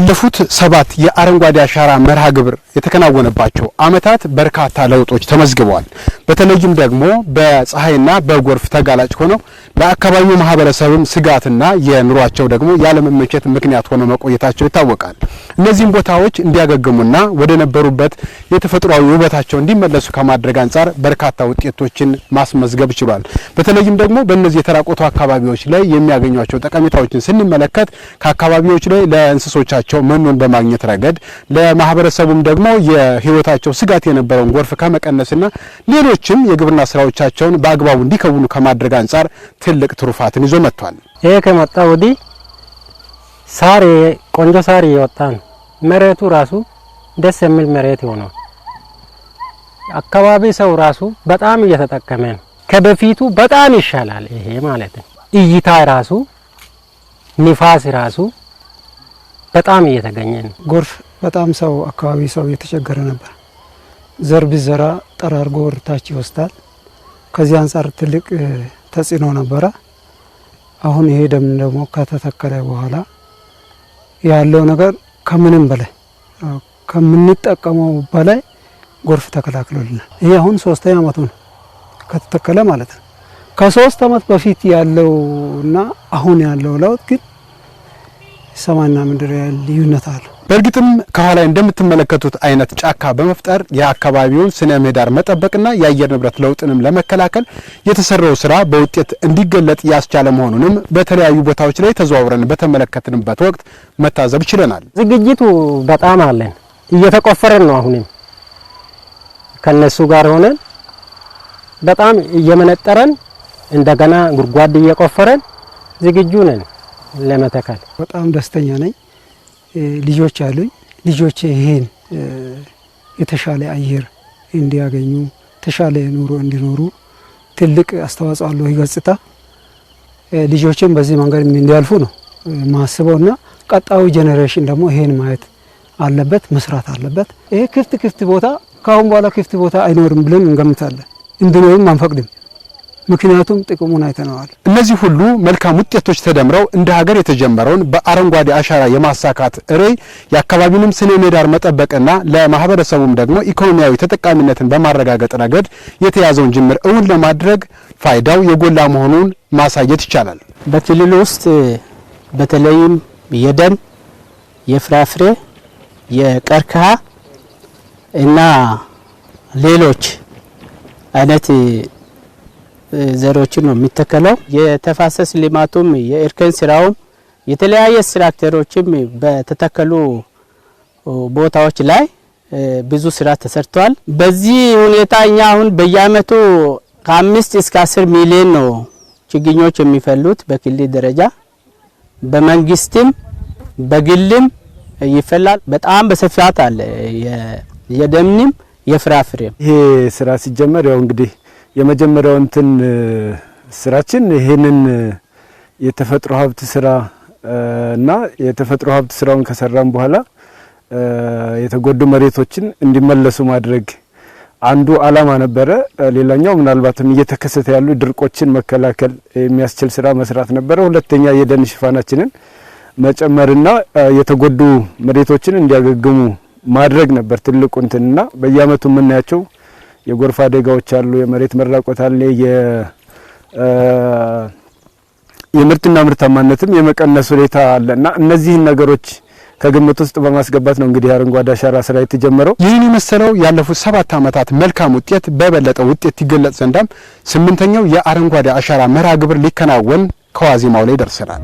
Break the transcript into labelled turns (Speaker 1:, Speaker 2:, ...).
Speaker 1: ባለፉት 7 የአረንጓዴ አሻራ መርሃ ግብር የተከናወነባቸው አመታት በርካታ ለውጦች ተመዝግበዋል። በተለይም ደግሞ በፀሐይና በጎርፍ ተጋላጭ ሆነው ለአካባቢው ማህበረሰብም ስጋትና የኑሯቸው ደግሞ ያለመመቸት ምክንያት ሆነው መቆየታቸው ይታወቃል። እነዚህም ቦታዎች እንዲያገግሙና ወደ ነበሩበት የተፈጥሯዊ ውበታቸው እንዲመለሱ ከማድረግ አንጻር በርካታ ውጤቶችን ማስመዝገብ ችሏል። በተለይም ደግሞ በእነዚህ የተራቆቱ አካባቢዎች ላይ የሚያገኟቸው ጠቀሜታዎችን ስንመለከት ከአካባቢዎች ላይ ለእንስሶቻቸው መኖን በማግኘት ረገድ ለማህበረሰቡም ደግሞ የህይወታቸው ስጋት የነበረውን ጎርፍ ከመቀነስና ሌሎችም የግብርና ስራዎቻቸውን በአግባቡ እንዲከውኑ ከማድረግ አንጻር ትልቅ ትሩፋትን ይዞ መጥቷል።
Speaker 2: ይሄ ከመጣ ወዲህ ሳር ቆንጆ ሳር እየወጣ ነው። መሬቱ ራሱ ደስ የሚል መሬት ሆኗል። አካባቢ ሰው ራሱ በጣም እየተጠቀመ ነው። ከበፊቱ በጣም ይሻላል ይሄ ማለት ነው። እይታ ራሱ ንፋስ ራሱ በጣም እየተገኘ ነው።
Speaker 3: ጎርፍ በጣም ሰው አካባቢ ሰው እየተቸገረ ነበር። ዘር ቢዘራ ጠራርጎ ወርታች ይወስዳል። ከዚህ አንፃር ትልቅ ተጽዕኖ ነበረ። አሁን ይሄ ደግሞ ከተተከለ በኋላ ያለው ነገር ከምንም በላይ ከምንጠቀመው በላይ ጎርፍ ተከላክሎልናል። ይሄ አሁን 3ኛ አመቱ ነው ከተተከለ ማለት ነው። ከ3 አመት በፊት ያለውና አሁን ያለው ለውጥ ግን ሰማይና ምድር ልዩነት አለው።
Speaker 1: በእርግጥም ከኋላ እንደምትመለከቱት አይነት ጫካ በመፍጠር የአካባቢውን ስነ ምህዳር መጠበቅና የአየር ንብረት ለውጥንም ለመከላከል የተሰራው ስራ በውጤት እንዲገለጥ ያስቻለ መሆኑንም በተለያዩ ቦታዎች ላይ ተዘዋውረን በተመለከትንበት ወቅት መታዘብ ችለናል።
Speaker 2: ዝግጅቱ በጣም አለን። እየተቆፈረን ነው። አሁንም ከነሱ ጋር ሆነን በጣም እየመነጠረን እንደገና ጉድጓድ እየቆፈረን ዝግጁ ነን ለመተከል።
Speaker 3: በጣም ደስተኛ ነኝ። ልጆች አሉኝ። ልጆቼ ይሄን የተሻለ አየር እንዲያገኙ ተሻለ ኑሮ እንዲኖሩ ትልቅ አስተዋጽኦ አለው። ይገጽታ ልጆችን በዚህ መንገድ እንዲያልፉ ነው ማስበውና ቀጣዩ ጄኔሬሽን ደግሞ ይሄን ማየት አለበት፣ መስራት አለበት። ይሄ ክፍት ቦታ ካሁን በኋላ ክፍት ቦታ አይኖርም ብለን እንገምታለን። እንድኖርም አንፈቅድም። ምክንያቱም ጥቅሙን አይተናል።
Speaker 1: እነዚህ ሁሉ መልካም ውጤቶች ተደምረው እንደ ሀገር የተጀመረውን በአረንጓዴ አሻራ የማሳካት ርዕይ የአካባቢንም ስነ ምህዳር መጠበቅና ለማህበረሰቡም ደግሞ ኢኮኖሚያዊ ተጠቃሚነትን በማረጋገጥ ረገድ የተያዘውን ጅምር እውን ለማድረግ ፋይዳው የጎላ መሆኑን ማሳየት ይቻላል።
Speaker 4: በክልሉ ውስጥ በተለይም የደን፣ የፍራፍሬ፣ የቀርከሃ እና ሌሎች አይነት ዘሮችን ነው የሚተከለው። የተፋሰስ ልማቱም የእርከን ስራውም የተለያየ ስትራክቸሮችም በተተከሉ ቦታዎች ላይ ብዙ ስራ ተሰርቷል። በዚህ ሁኔታ እኛ አሁን በየአመቱ ከ5 እስከ 10 ሚሊዮን ነው ችግኞች የሚፈሉት በክልል ደረጃ። በመንግስትም በግልም ይፈላል። በጣም በስፋት አለ የደንም የፍራፍሬም።
Speaker 5: ይሄ ስራ ሲጀመር ያው እንግዲህ የመጀመሪያው ስራችን ይሄንን የተፈጥሮ ሀብት ስራ እና የተፈጥሮ ሀብት ስራውን ከሰራን በኋላ የተጎዱ መሬቶችን እንዲመለሱ ማድረግ አንዱ አላማ ነበረ። ሌላኛው ምናልባትም እየተከሰተ ያሉ ድርቆችን መከላከል የሚያስችል ስራ መስራት ነበረ። ሁለተኛ የደን ሽፋናችንን መጨመርና የተጎዱ መሬቶችን እንዲያገግሙ ማድረግ ነበር ትልቁ እንትና በየአመቱ የምናያቸው የጎርፍ አደጋዎች አሉ፣ የመሬት መራቆት አለ፣ የምርትና ምርታማነትም የመቀነስ ሁኔታ አለና እነዚህን ነገሮች ከግምት ውስጥ በማስገባት ነው እንግዲህ አረንጓዴ አሻራ ስራ የተጀመረው። ይህን የመሰለው ያለፉት 7 አመታት መልካም ውጤት በበለጠ ውጤት ይገለጽ ዘንዳም 8ኛው የአረንጓዴ አሻራ መርሃ ግብር ሊከናወን ከዋዜማው ላይ ደርሰናል።